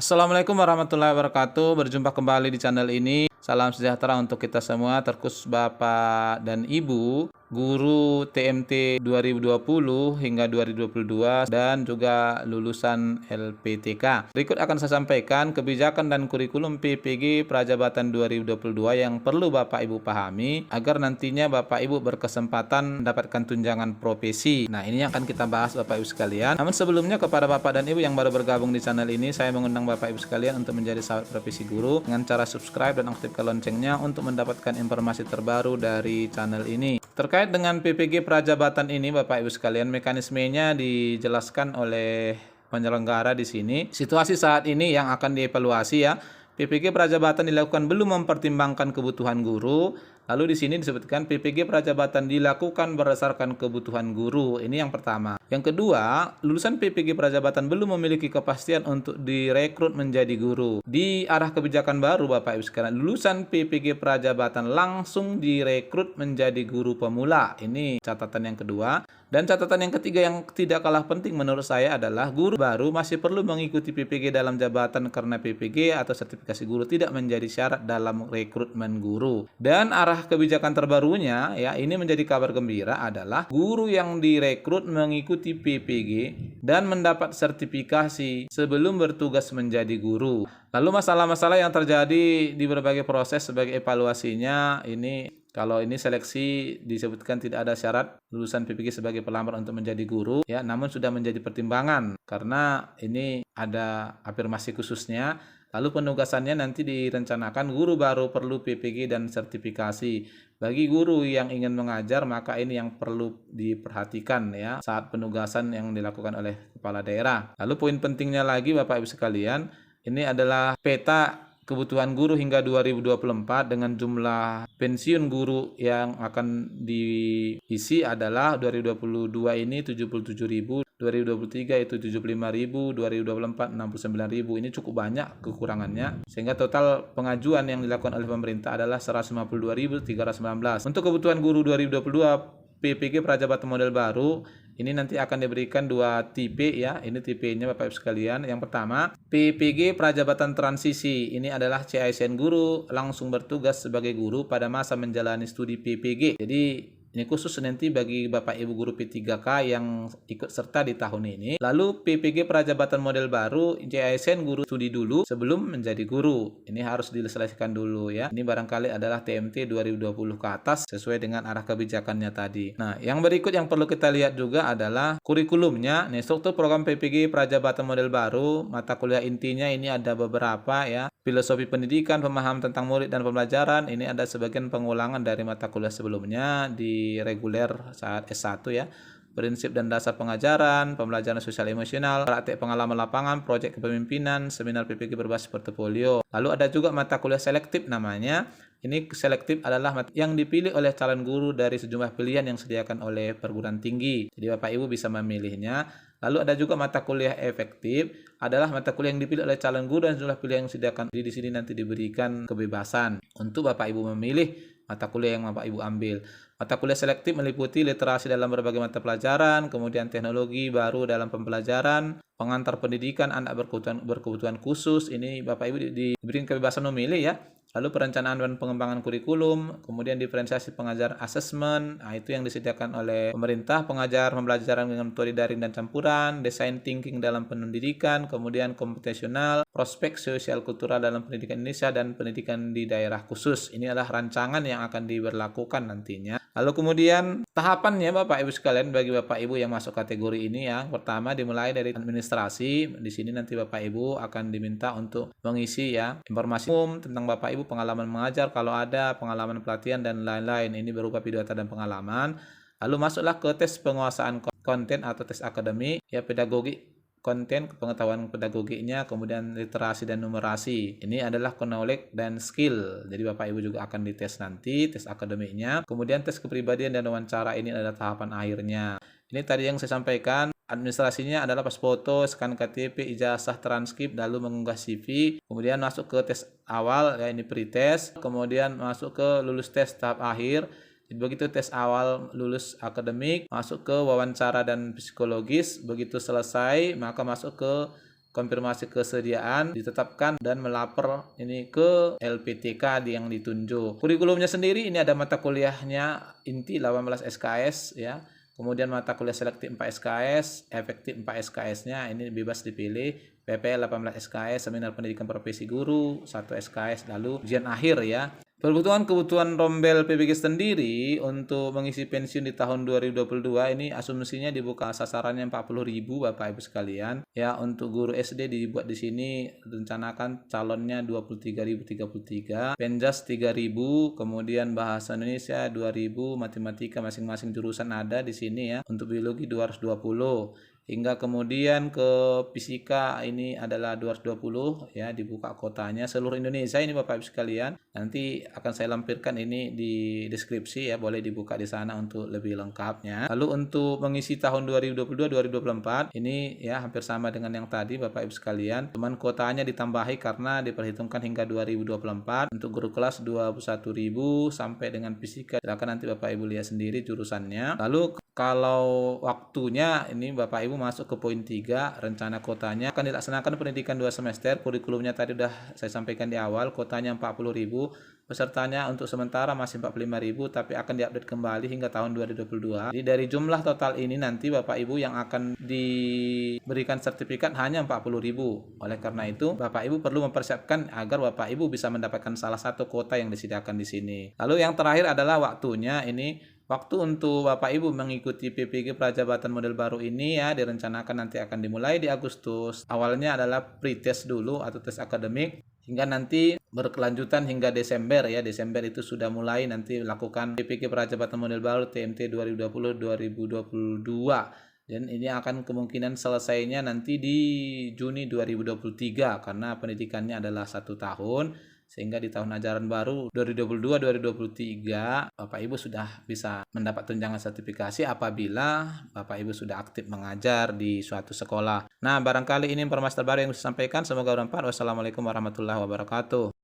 Assalamualaikum warahmatullahi wabarakatuh. Berjumpa kembali di channel ini. Salam sejahtera untuk kita semua, terkhusus Bapak dan Ibu, guru TMT 2020 hingga 2022 dan juga lulusan LPTK. Berikut akan saya sampaikan kebijakan dan kurikulum PPG Prajabatan 2022 yang perlu Bapak Ibu pahami agar nantinya Bapak Ibu berkesempatan mendapatkan tunjangan profesi. Nah, ini yang akan kita bahas Bapak Ibu sekalian. Namun sebelumnya, kepada Bapak dan Ibu yang baru bergabung di channel ini, saya mengundang Bapak Ibu sekalian untuk menjadi sahabat profesi guru dengan cara subscribe dan aktifkan loncengnya untuk mendapatkan informasi terbaru dari channel ini. Terkait dengan PPG Prajabatan ini, Bapak Ibu sekalian, mekanismenya dijelaskan oleh penyelenggara di sini. Situasi saat ini yang akan dievaluasi ya. PPG Prajabatan dilakukan belum mempertimbangkan kebutuhan guru. Lalu di sini disebutkan PPG Prajabatan dilakukan berdasarkan kebutuhan guru. Ini yang pertama. Yang kedua, lulusan PPG Prajabatan belum memiliki kepastian untuk direkrut menjadi guru. Di arah kebijakan baru Bapak Ibu sekalian, lulusan PPG Prajabatan langsung direkrut menjadi guru pemula. Ini catatan yang kedua. Dan catatan yang ketiga yang tidak kalah penting menurut saya adalah guru baru masih perlu mengikuti PPG dalam jabatan karena PPG atau sertifikasi guru tidak menjadi syarat dalam rekrutmen guru. Dan arah kebijakan terbarunya ya, ini menjadi kabar gembira adalah guru yang direkrut mengikuti PPG dan mendapat sertifikasi sebelum bertugas menjadi guru. Lalu masalah-masalah yang terjadi di berbagai proses sebagai evaluasinya ini, kalau ini seleksi disebutkan tidak ada syarat lulusan PPG sebagai pelamar untuk menjadi guru ya, namun sudah menjadi pertimbangan karena ini ada afirmasi khususnya. Lalu penugasannya nanti direncanakan guru baru perlu PPG dan sertifikasi. Bagi guru yang ingin mengajar, maka ini yang perlu diperhatikan ya saat penugasan yang dilakukan oleh kepala daerah. Lalu poin pentingnya lagi Bapak Ibu sekalian, ini adalah peta kebutuhan guru hingga 2024 dengan jumlah pensiun guru yang akan diisi adalah 2022 ini 77.000, 2023 itu 75.000, 2024 69.000. Ini cukup banyak kekurangannya sehingga total pengajuan yang dilakukan oleh pemerintah adalah 152.319. Untuk kebutuhan guru 2022 PPG Prajabatan model baru ini nanti akan diberikan dua tipe ya. Ini tipenya Bapak Ibu sekalian. Yang pertama, PPG Prajabatan Transisi. Ini adalah CASN guru langsung bertugas sebagai guru pada masa menjalani studi PPG. Jadi ini khusus nanti bagi Bapak Ibu guru P3K yang ikut serta di tahun ini. Lalu PPG Prajabatan model baru, CASN guru studi dulu sebelum menjadi guru. Ini harus diselesaikan dulu ya. Ini barangkali adalah TMT 2020 ke atas sesuai dengan arah kebijakannya tadi. Nah, yang berikut yang perlu kita lihat juga adalah kurikulumnya. Nih, struktur program PPG Prajabatan model baru, mata kuliah intinya ini ada beberapa ya. Filosofi pendidikan, pemahaman tentang murid dan pembelajaran, ini ada sebagian pengulangan dari mata kuliah sebelumnya di reguler saat S1 ya. Prinsip dan dasar pengajaran, pembelajaran sosial emosional, praktek pengalaman lapangan, proyek kepemimpinan, seminar PPG berbasis portofolio. Lalu ada juga mata kuliah selektif namanya. Ini selektif adalah yang dipilih oleh calon guru dari sejumlah pilihan yang disediakan oleh perguruan tinggi. Jadi Bapak Ibu bisa memilihnya. Lalu ada juga mata kuliah efektif, adalah mata kuliah yang dipilih oleh calon guru dan sejumlah pilihan yang disediakan. Di sini nanti diberikan kebebasan untuk Bapak Ibu memilih mata kuliah yang Bapak Ibu ambil. Mata kuliah selektif meliputi literasi dalam berbagai mata pelajaran, kemudian teknologi baru dalam pembelajaran, pengantar pendidikan anak berkebutuhan khusus. Ini Bapak Ibu diberikan kebebasan memilih ya. Lalu perencanaan dan pengembangan kurikulum, kemudian diferensiasi pengajar asesmen, nah itu yang disediakan oleh pemerintah, pengajar pembelajaran dengan metode daring dan campuran, desain thinking dalam pendidikan, kemudian komputasional, prospek sosial kultural dalam pendidikan Indonesia, dan pendidikan di daerah khusus. Ini adalah rancangan yang akan diberlakukan nantinya. Lalu kemudian tahapannya Bapak Ibu sekalian bagi Bapak Ibu yang masuk kategori ini ya. Pertama dimulai dari administrasi. Di sini nanti Bapak Ibu akan diminta untuk mengisi ya informasi umum tentang Bapak Ibu, pengalaman mengajar kalau ada, pengalaman pelatihan dan lain-lain. Ini berupa biodata dan pengalaman. Lalu masuklah ke tes penguasaan konten atau tes akademik ya, pedagogi konten, pengetahuan pedagogiknya, kemudian literasi dan numerasi. Ini adalah knowledge dan skill. Jadi Bapak Ibu juga akan dites nanti, tes akademiknya. Kemudian tes kepribadian dan wawancara, ini adalah tahapan akhirnya. Ini tadi yang saya sampaikan. Administrasinya adalah pas foto, scan KTP, ijazah, transkrip, lalu mengunggah CV. Kemudian masuk ke tes awal, ya ini pretest. Kemudian masuk ke lulus tes tahap akhir. Begitu tes awal lulus akademik, masuk ke wawancara dan psikologis. Begitu selesai, maka masuk ke konfirmasi kesediaan, ditetapkan dan melapor ini ke LPTK yang ditunjuk. Kurikulumnya sendiri ini ada mata kuliahnya inti 18 SKS ya. Kemudian mata kuliah selektif 4 SKS, efektif 4 SKS-nya ini bebas dipilih. PPL 18 SKS, seminar pendidikan profesi guru 1 SKS, lalu ujian akhir ya. Kebutuhan Rombel PBG sendiri untuk mengisi pensiun di tahun 2022 ini asumsinya dibuka sasarannya 40.000 Bapak Ibu sekalian. Ya, untuk guru SD dibuat di sini rencanakan calonnya 23.033, Penjas 3.000, kemudian bahasa Indonesia 2.000, matematika masing-masing jurusan ada di sini ya. Untuk biologi 220. Hingga kemudian ke fisika ini adalah 220 ya, dibuka kotanya seluruh Indonesia ini Bapak Ibu sekalian. Nanti akan saya lampirkan ini di deskripsi ya, boleh dibuka di sana untuk lebih lengkapnya. Lalu untuk mengisi tahun 2022-2024 ini ya hampir sama dengan yang tadi Bapak Ibu sekalian. Cuman kotanya ditambahi karena diperhitungkan hingga 2024 untuk guru kelas 21.000 sampai dengan fisika. Silakan nanti Bapak Ibu lihat sendiri jurusannya. Lalu kalau waktunya ini Bapak Ibu masuk ke poin 3, rencana kotanya akan dilaksanakan pendidikan 2 semester. Kurikulumnya tadi udah saya sampaikan di awal, kotanya 40.000, pesertanya untuk sementara masih 45.000 tapi akan diupdate kembali hingga tahun 2022. Jadi dari jumlah total ini nanti Bapak Ibu yang akan diberikan sertifikat hanya 40.000. Oleh karena itu Bapak Ibu perlu mempersiapkan agar Bapak Ibu bisa mendapatkan salah satu kota yang disediakan di sini. Lalu yang terakhir adalah waktunya ini. Waktu untuk Bapak Ibu mengikuti PPG Prajabatan model baru ini ya direncanakan nanti akan dimulai di Agustus. Awalnya adalah pre-test dulu atau tes akademik hingga nanti berkelanjutan hingga Desember ya. Desember itu sudah mulai nanti lakukan PPG Prajabatan model baru TMT 2020-2022. Dan ini akan kemungkinan selesainya nanti di Juni 2023 karena pendidikannya adalah 1 tahun. Sehingga di tahun ajaran baru 2022-2023 Bapak Ibu sudah bisa mendapat tunjangan sertifikasi apabila Bapak Ibu sudah aktif mengajar di suatu sekolah. Nah, barangkali ini informasi terbaru yang bisa saya sampaikan. Semoga bermanfaat. Wassalamualaikum warahmatullahi wabarakatuh.